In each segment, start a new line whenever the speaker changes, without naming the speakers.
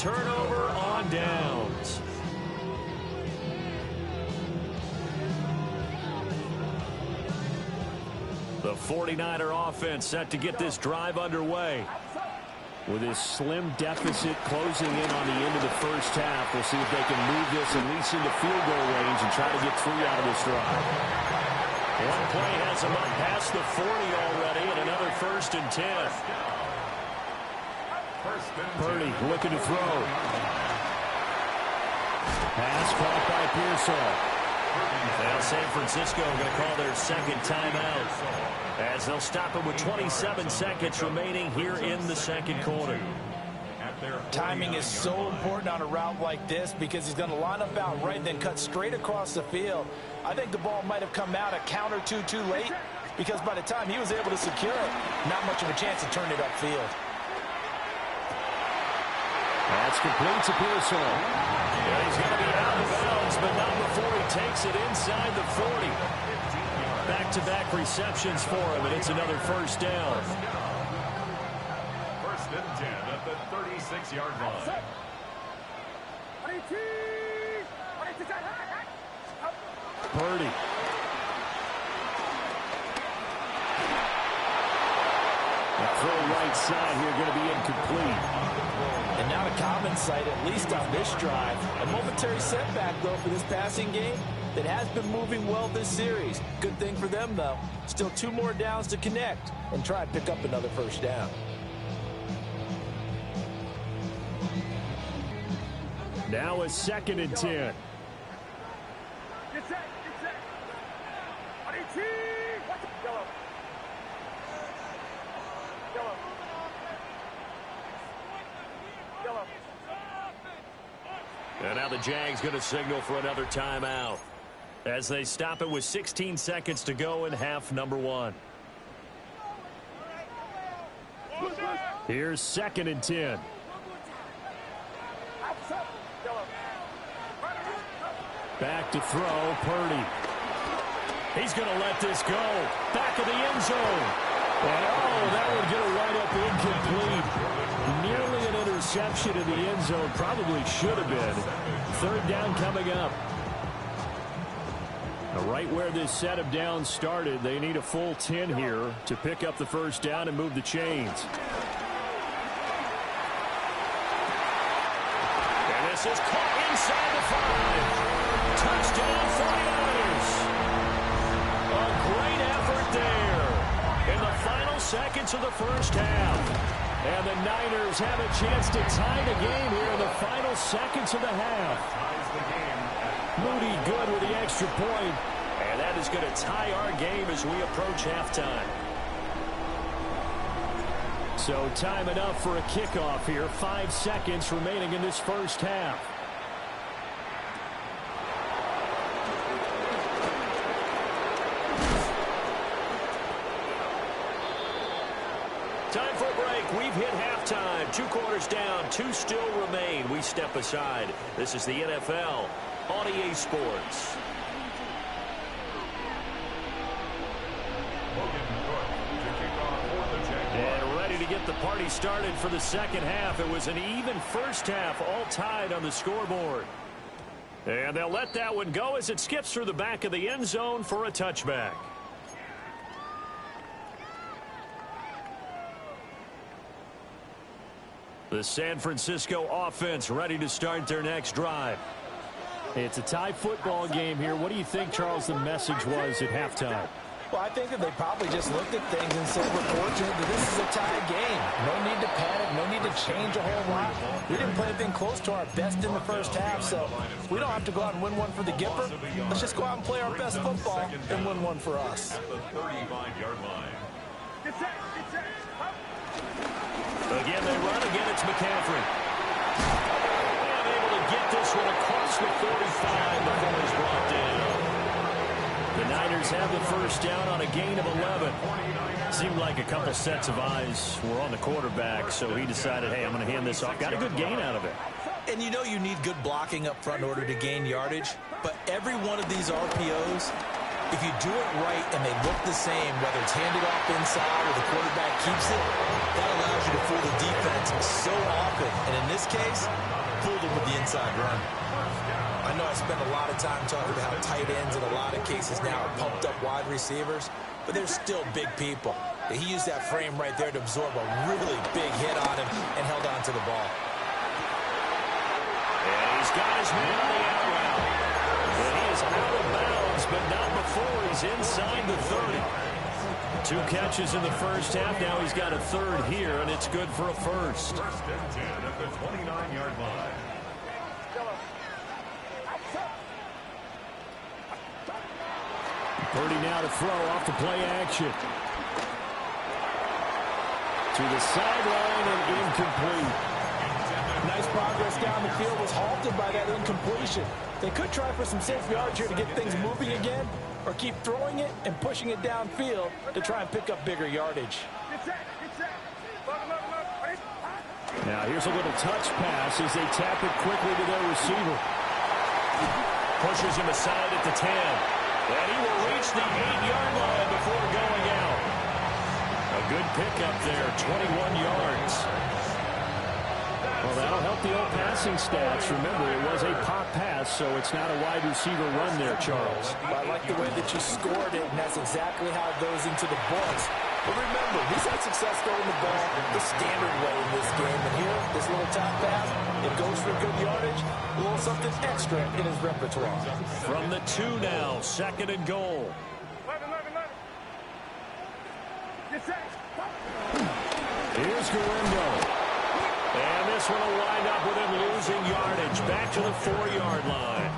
turnover on downs. The 49er offense set to get this drive underway. With his slim deficit closing in on the end of the first half, we'll see if they can move this at least into field goal range and try to get 3 out of this drive. One play has him up past the 40 already, and another 1st and 10. Purdy looking to throw. Pass caught by Pearsall. Now San Francisco going to call their second timeout as they'll stop it with 27 seconds remaining here in the second quarter.
Timing is so important on a route like this because he's going to line up out right and then cut straight across the field. I think the ball might have come out a count or two too late because by the time he was able to secure it, not much of a chance to turn it upfield.
That's complete to Pearsall. Yeah, he's going to be out of bounds, but not before he takes it inside the 40. Back-to-back receptions for him, and it's another 1st down.
1st and 10 at the 36-yard line.
Purdy. The throw right side here going to be incomplete.
And not a common sight, at least on this drive. A momentary setback, though, for this passing game that has been moving well this series. Good thing for them, though. Still 2 more downs to connect and try and pick up another 1st down.
Now a 2nd and 10. And now the Jags going to signal for another timeout as they stop it with 16 seconds to go in half number 1. Here's 2nd and 10. Back to throw, Purdy. He's going to let this go. Back of the end zone. And oh, that would get a right up incomplete. Nearly an interception in the end zone. Probably should have been. 3rd down coming up. Now, right where this set of downs started, they need a full 10 here to pick up the 1st down and move the chains. And this is caught inside the 5. Touchdown 49ers. A great effort there in the final seconds of the first half. And the Niners have a chance to tie the game here in the final seconds of the half. Moody good with the extra point. And that is going to tie our game as we approach halftime. So time enough for a kickoff here. 5 seconds remaining in this first half. Time for a break. We've hit halftime. 2 quarters down. 2 still remain. We step aside. This is the NFL on EA Sports. And ready to get the party started for the second half. It was an even first half, all tied on the scoreboard. And they'll let that one go as it skips through the back of the end zone for a touchback. The San Francisco offense ready to start their next drive. It's a tie football game here. What do you think, Charles, the message was at halftime?
Well, I think that they probably just looked at things and said, we're fortunate that this is a tie game. No need to panic, no need to change a whole lot. We didn't play anything close to our best in the first half, so we don't have to go out and win one for the Gipper. Let's just go out and play our best football and win one for us.
At the 35-yard line.
Again, they run. Again, it's McCaffrey. Unable to get this one across the 45 before he's brought down. The Niners have the first down on a gain of 11. Seemed like a couple sets of eyes were on the quarterback, so he decided, hey, I'm going to hand this off. Got a good gain out of it.
And you know you need good blocking up front in order to gain yardage, but every one of these RPOs, if you do it right and they look the same, whether it's handed off inside or the quarterback keeps it, that allows you to fool the defense so often. And in this case, fooled them with the inside run. I know I spend a lot of time talking about how tight ends in a lot of cases now are pumped up wide receivers, but they're still big people. He used that frame right there to absorb a really big hit on him and held on to the ball.
And he's got his man on the out route. And he is out of bounds, but not before he's inside the 30. 2 catches in the first half. Now he's got a third here, and it's good for a first.
First and 10 at the 29-yard line.
Purdy now to throw off the play action. To the sideline and incomplete.
Nice progress down the field was halted by that incompletion. They could try for some safe yards here to get things moving again, or keep throwing it and pushing it downfield to try and pick up bigger yardage.
Now here's a little touch pass as they tap it quickly to their receiver. Pushes him aside at the 10. And he will reach the 8-yard line before going out. A good pickup there, 21 yards. Well, that'll help the old passing stats. Remember, it was a pop pass, so it's not a wide receiver run there, Charles.
I like the way that you scored it, and that's exactly how it goes into the books. But remember, he's had success throwing the ball the standard way in this game. And here, this little top pass, it goes for good yardage, a little something extra in his repertoire.
From the 2 now, 2nd and goal. Here's Garindo. And this one will wind up with him losing yardage back to the 4-yard line.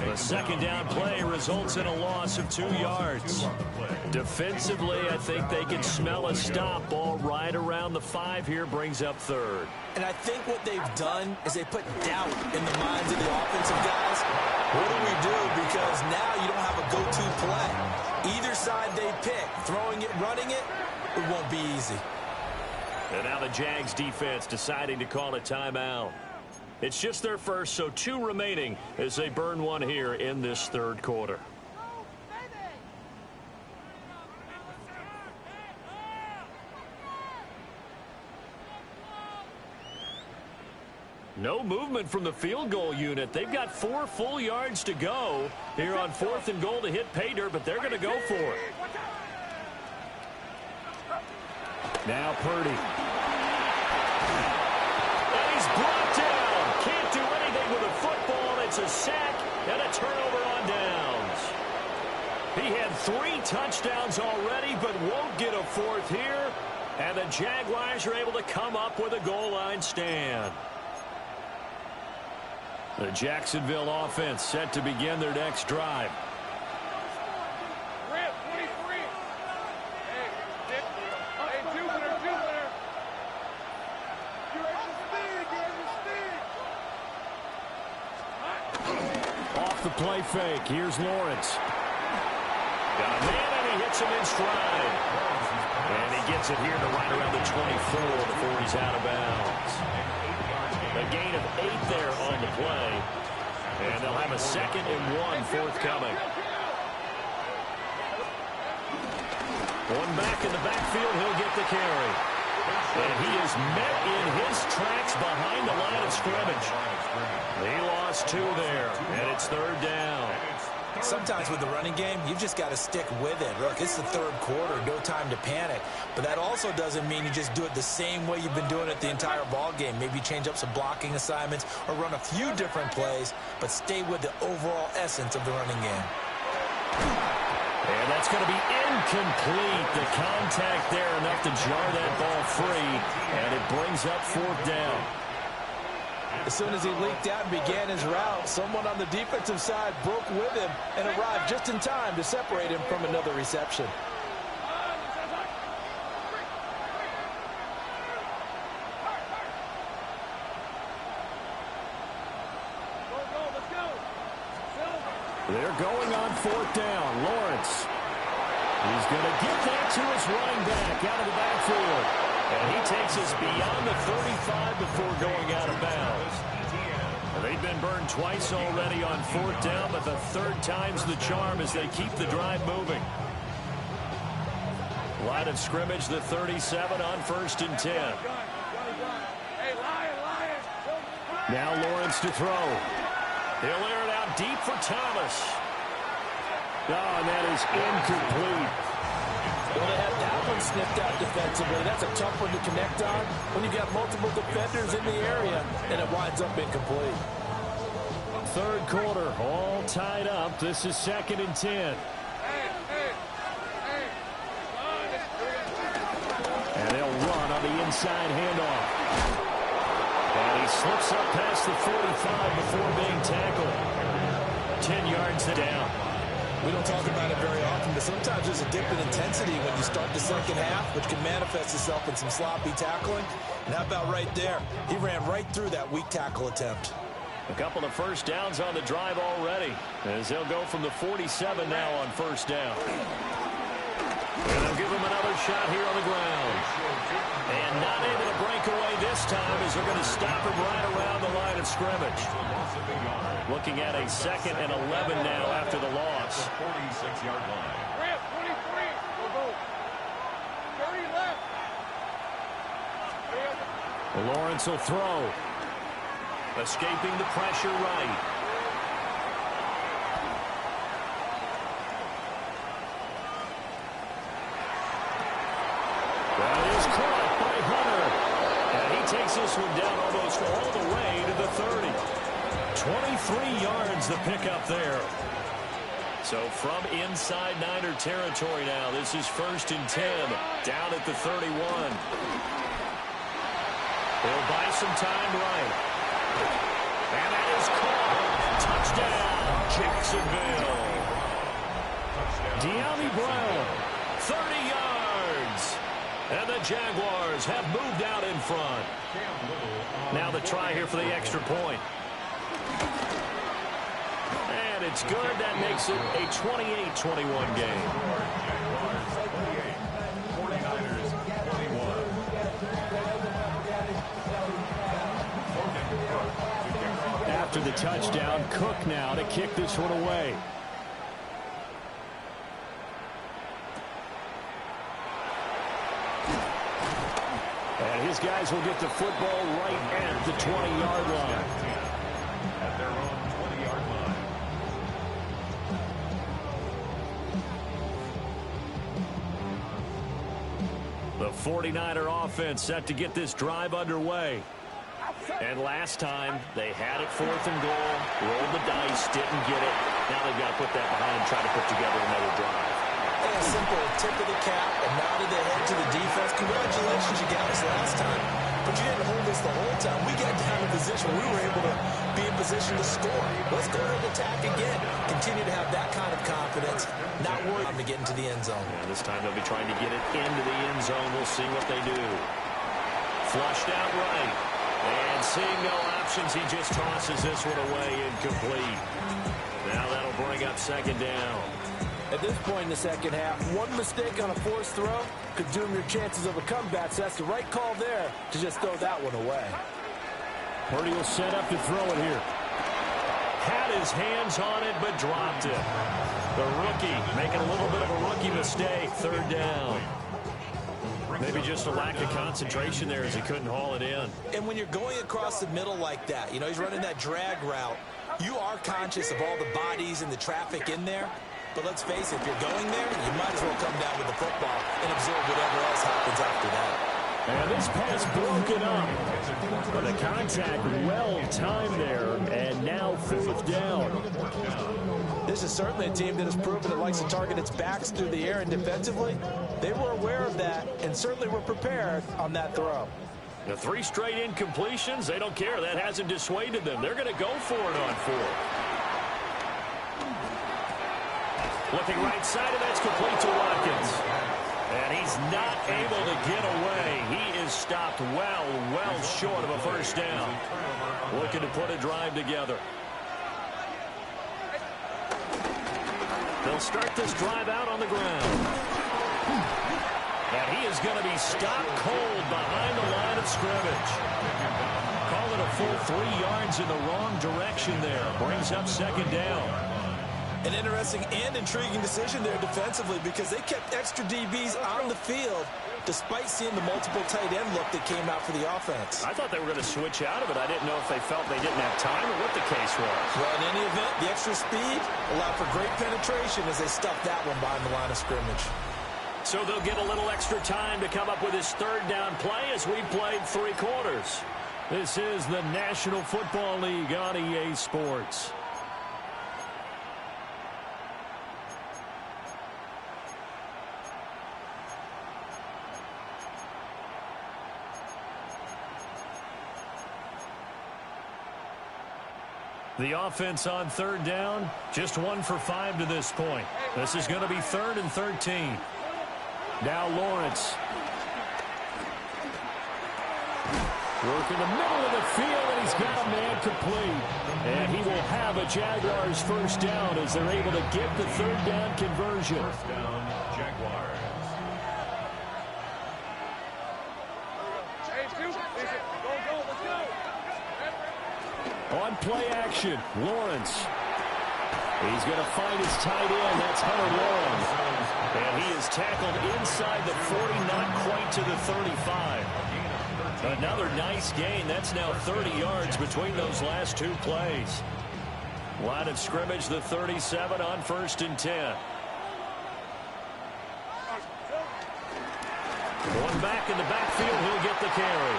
The second down play results in a loss of 2 yards. Defensively, I think they can smell a stop. Ball right around the 5 here, brings up 3rd.
And I think what they've done is they put doubt in the minds of the offensive guys. What do we do? Because now you don't have a go-to play. Either side they pick, throwing it, running it, it won't be easy.
And now the Jags defense deciding to call a timeout. It's just their first, so 2 remaining as they burn one here in this 3rd quarter. No movement from the field goal unit. They've got 4 full yards to go here on 4th and goal to hit pay dirt, but they're going to go for it. Now Purdy. And he's brought down. Can't do anything with a football. It's a sack and a turnover on downs. He had 3 touchdowns already, but won't get a 4th here. And the Jaguars are able to come up with a goal line stand. The Jacksonville offense set to begin their next drive. Off the play fake. Here's Lawrence. Got a man, and he hits him in stride. And he gets it here to right around the 24 before he's out of bounds. A gain of 8 there on the play. And they'll have a 2nd and 1 forthcoming. One back in the backfield, he'll get the carry. And he is met in his tracks behind the line of scrimmage. He lost 2 there, and it's 3rd down.
Sometimes with the running game, you've just got to stick with it. Look, it's the 3rd quarter, no time to panic. But that also doesn't mean you just do it the same way you've been doing it the entire ball game. Maybe change up some blocking assignments or run a few different plays, but stay with the overall essence of the running game.
And that's going to be incomplete. The contact there enough to jar that ball free, and it brings up 4th down.
As soon as he leaked out and began his route, someone on the defensive side broke with him and arrived just in time to separate him from another reception.
They're going on 4th down. Lawrence. He's going to get that to his running back out of the backfield. And he takes us beyond the 35 before going out of bounds. They've been burned twice already on 4th down, but the 3rd time's the charm as they keep the drive moving. Line of scrimmage, the 37 on 1st and 10. Now Lawrence to throw. He'll air it out deep for Thomas. Oh, and that is incomplete.
Well, they had that one sniffed out defensively. That's a tough one to connect on when you've got multiple defenders in the area, and it winds up incomplete.
Third quarter, all tied up. This is 2nd and 10. And they'll run on the inside handoff. And he slips up past the 45 before being tackled. 10 yards down.
We don't talk about it very often, but sometimes there's a dip in intensity when you start the second half, which can manifest itself in some sloppy tackling. And how about right there? He ran right through that weak tackle attempt.
A couple of first downs on the drive already, as they'll go from the 47 now on 1st down. And they'll give him another shot here on the ground. And not able to break away this time as they're going to stop him right around the line of scrimmage. Looking at a 2nd and 11 now after the loss.
46-yard line.
Lawrence will throw. Escaping the pressure right. That is caught by Hunter. And he takes this one down almost all the way to the 30. 23 yards the pickup there. So from inside Niner territory now, this is 1st and 10, down at the 31. They'll buy some time right. And that is caught. Touchdown, Jacksonville. De'Ami Brown, 30 yards. And the Jaguars have moved out in front. Now the try here for the extra point. And it's good. That makes it a 28-21 game. After the touchdown, Cook now to kick this one away. And his guys will get the football right at the 20-yard line.
At their own 20-yard line.
The 49er offense set to get this drive underway. And last time, they had it 4th and goal, rolled the dice, didn't get it. Now they've got to put that behind and try to put together another drive.
And a simple tip of the cap, a nod of the head to the defense. Congratulations, you got us last time. But you didn't hold us the whole time. We got down in position. We were able to be in position to score. Let's go ahead and attack again. Continue to have that kind of confidence. Not worried to get into the end zone.
Yeah, this time they'll be trying to get it into the end zone. We'll see what they do. Flushed out right. And seeing no options, he just tosses this one away incomplete. Now that'll bring up 2nd down.
At this point in the second half, one mistake on a forced throw could doom your chances of a comeback. So that's the right call there to just throw that one away.
Purdy will set up to throw it here. Had his hands on it, but dropped it. The rookie making a little bit of a rookie mistake. 3rd down. Maybe just a lack of concentration there as he couldn't haul it in.
And when you're going across the middle like that, you know, he's running that drag route, you are conscious of all the bodies and the traffic in there. But let's face it, if you're going there, you might as well come down with the football and absorb whatever else happens after that.
And this pass broken up. But the contact well timed there, and now 4th down.
This is certainly a team that has proven it likes to target its backs through the air and defensively. They were aware of that and certainly were prepared on that throw.
The 3 straight incompletions, they don't care. That hasn't dissuaded them. They're going to go for it on 4th. Looking right side, and that's complete to Watkins. And he's not able to get away. He is stopped well short of a 1st down. Looking to put a drive together. They'll start this drive out on the ground. And he is going to be stopped cold behind the line of scrimmage. Call it a full 3 yards in the wrong direction there. Brings up 2nd down.
An interesting and intriguing decision there defensively because they kept extra DBs on the field despite seeing the multiple tight end look that came out for the offense.
I thought they were going to switch out of it. I didn't know if they felt they didn't have time or what the case was.
Well, in any event, the extra speed allowed for great penetration as they stuffed that one behind the line of scrimmage.
So they'll get a little extra time to come up with his third down play as we played 3 quarters. This is the National Football League on EA Sports. The offense on third down, just 1 for 5 to this point. This is going to be 3rd and 13. Now Lawrence. Work in the middle of the field, and he's got a man complete. And he will have a Jaguars first down as they're able to get the third down conversion.
First down, Jaguars.
On play action, Lawrence. He's going to find his tight end. That's Hunter Warren. And he is tackled inside the 40, not quite to the 35. Another nice gain. That's now 30 yards between those last 2 plays. Line of scrimmage, the 37 on 1st and 10. One back in the backfield, he'll get the carry.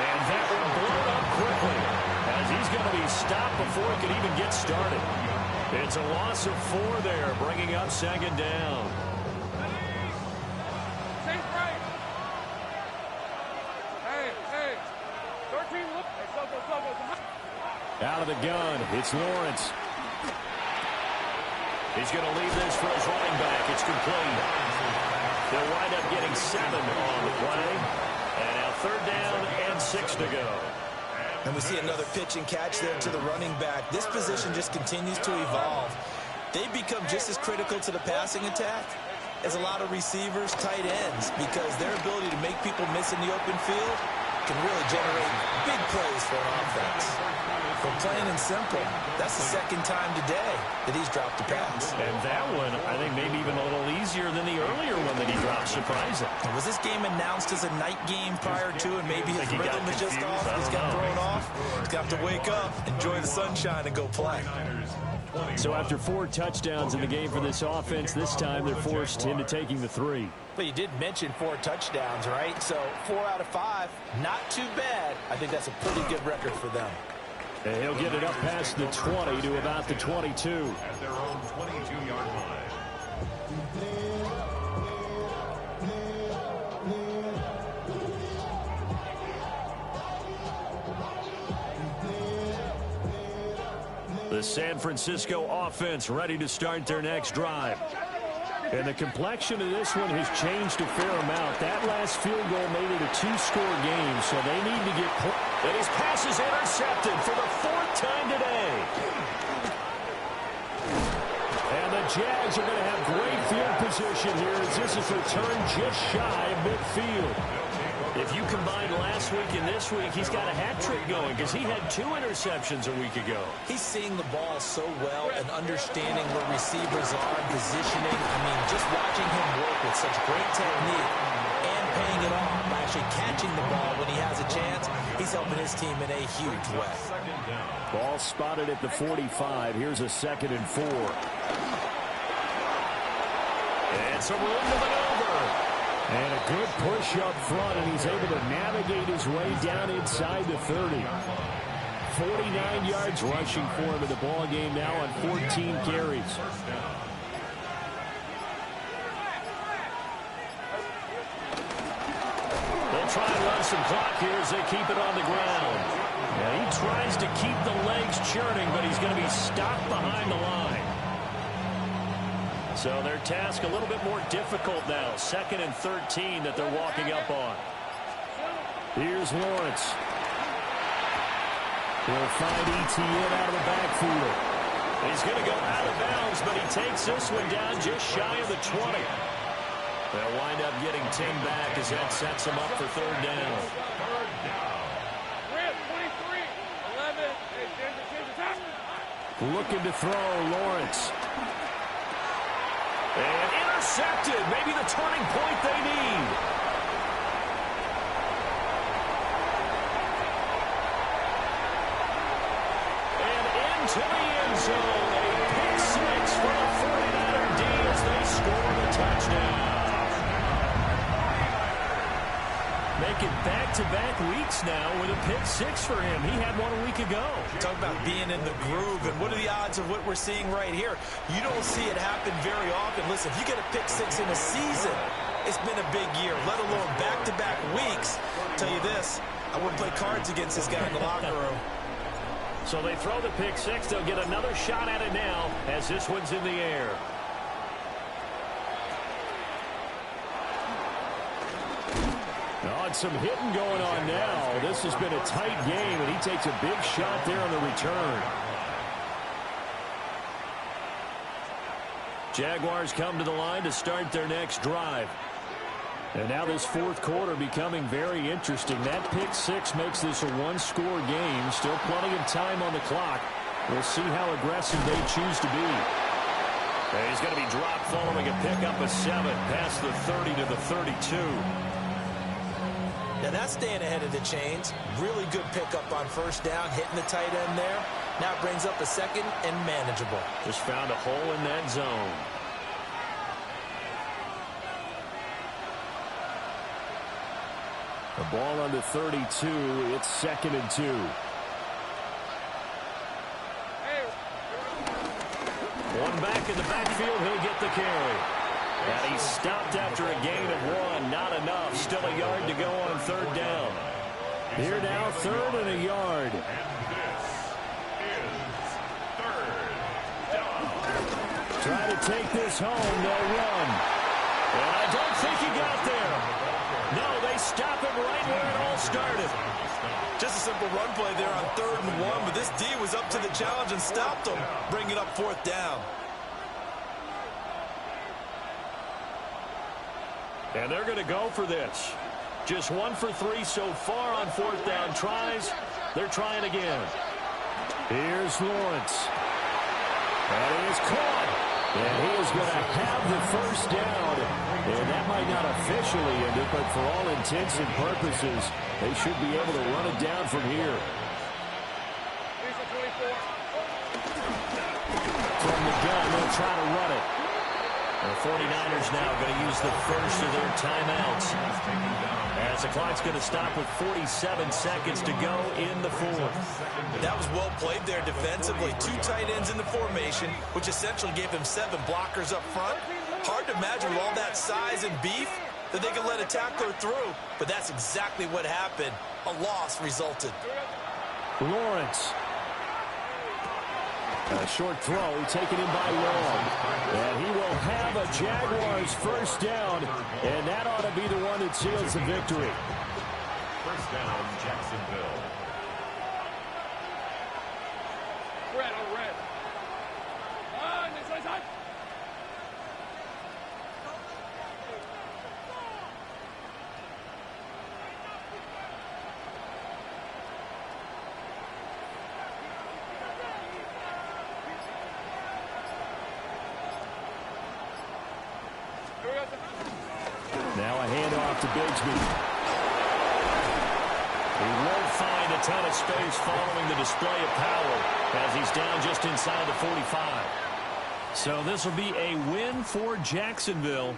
And that one blown up quickly as he's going to be stopped before he can even get started. It's a loss of 4 there, bringing up 2nd down. Out of the gun, it's Lawrence. He's going to leave this for his running back. It's complete. They'll wind up getting 7 on the play. And now 3rd down and 6 to go.
And we see another pitch and catch there to the running back. This position just continues to evolve. They become just as critical to the passing attack as a lot of receivers, tight ends, because their ability to make people miss in the open field can really generate big plays for an offense. But plain and simple, that's the 2nd time today that he's dropped a pass.
And that one, I think, maybe even a little easier than the earlier one that he dropped, surprising.
Was this game announced as a night game prior to, and maybe his rhythm is just off? He's got thrown off. He's got to wake up, enjoy the sunshine, and go play.
So after 4 touchdowns in the game for this offense, this time they're forced into taking the 3.
But you did mention 4 touchdowns, right? So 4 out of 5, not too bad. I think that's a pretty good record for them.
And he'll get it up past the 20 to about the 22.
At their own 22-yard line.
The San Francisco offense ready to start their next drive. And the complexion of this one has changed a fair amount. That last field goal made it a 2-score game, so they need to get points. And his pass is intercepted for the 4th time today. And the Jags are going to have great field position here as this is returned just shy of midfield. If you combine last week and this week, he's got a hat trick going because he had 2 interceptions a week ago.
He's seeing the ball so well and understanding where receivers are and positioning. I mean, just watching him work with such great technique and paying it off by actually catching the ball when he has a chance, he's helping his team in a huge way.
Ball spotted at the 45. Here's a 2nd and 4. It's a room to maneuver. And a good push up front, and he's able to navigate his way down inside the 30. 49 yards rushing for him in the ball game now on 14 carries. They'll try and run some clock here as they keep it on the ground. Yeah, he tries to keep the legs churning, but he's going to be stopped behind the line. So their task a little bit more difficult now. 2nd and 13 that they're walking up on. Here's Lawrence. He'll find Etienne out of the backfield. He's going to go out of bounds, but he takes this one down just shy of the 20. They'll wind up getting 10 back as that sets him up for 3rd down. Looking to throw, Lawrence. And intercepted. Maybe the turning point they need. And into the end zone. A pick six for the 49er D as they score the touchdown. Making back-to-back weeks now with a pick six for him. He had one a week ago.
Talk about being in the groove, and what are the odds of what we're seeing right here? You don't see it happen very often. Listen, if you get a pick six in a season, it's been a big year, let alone back-to-back weeks. I'll tell you this, I wouldn't play cards against this guy in the locker room.
So they throw the pick six. They'll get another shot at it now as this one's in the air. Some hitting going on now. This has been a tight game, and he takes a big shot there on the return. Jaguars come to the line to start their next drive. And now this fourth quarter becoming very interesting. That pick six makes this a one-score game. Still plenty of time on the clock. We'll see how aggressive they choose to be. And he's going to be dropped following a pickup of 7 past the 30 to the 32.
Now that's staying ahead of the chains. Really good pickup on first down, hitting the tight end there. Now it brings up a second and manageable.
Just found a hole in that zone. The ball on the 32. It's 2nd and 2. One back in the backfield. He'll get the carry. And he stopped after a gain of 1. Not enough. Still a yard to go on third down. Here now, 3rd and a yard. Try to take this home. They'll run. And I don't think he got there. No, they stop him right where it all started.
Just a simple run play there on 3rd and 1, but this D was up to the challenge and stopped him, bringing up 4th down.
And they're going to go for this. Just 1 for 3 so far on 4th down tries. They're trying again. Here's Lawrence. And he is caught. And he is going to have the first down. And that might not officially end it, but for all intents and purposes, they should be able to run it down from here. From the gun, they'll try to run it. The 49ers now going to use the first of their timeouts. As the clock's going to stop with 47 seconds to go in the 4th.
That was well played there defensively. 2 tight ends in the formation, which essentially gave him 7 blockers up front. Hard to imagine with all that size and beef that they could let a tackler through, but that's exactly what happened. A loss resulted.
Lawrence. A short throw taken in by Long. And he will have a Jaguars first down, and that ought to be the one that seals the victory.
First down, Jacksonville.
Red on red. Next side.
Now a handoff to Bigsby. He won't find a ton of space following the display of power as he's down just inside the 45. So this will be a win for Jacksonville.